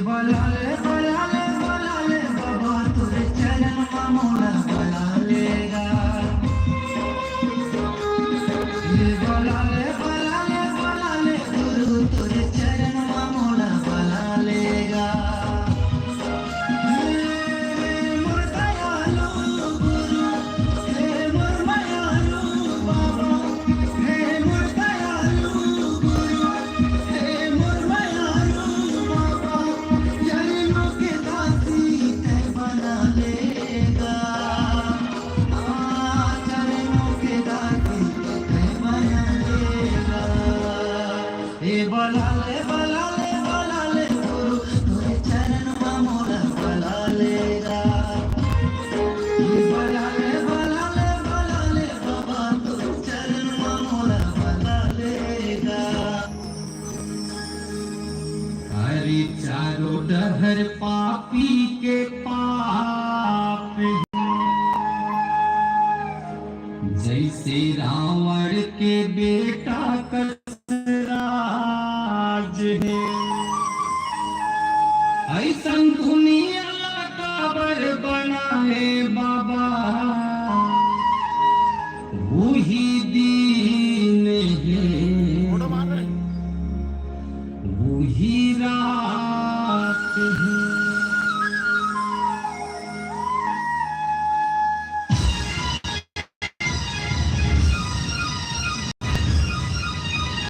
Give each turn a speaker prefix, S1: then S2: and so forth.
S1: बलाले बलाले बलाले बाबा तुझे चरण मोला बला लेगा। ये बलाले बलाले बलाले गुरु तुझे चरण मोला बला लेगा। मोर दयालु गुरु हे मोर मायालु बाबा, हे मोर दयालु गुरु हे मोर मायालु बाबा, चरणों के दासी तय बना लेगा। चरणों के दासी तय बना लेगा। हे बलाले बलाले बलाले गुरु तुझे चरण मोला बला लेगा। ये बलाले बलाले बलाले बाबा तुझे चरण मोला बला लेगा। हरि चारों डहर पापी के पाप हैं, जैसे रावण के बेटा कसराज है। ऐसन दुनिया का बर बना है बाबा,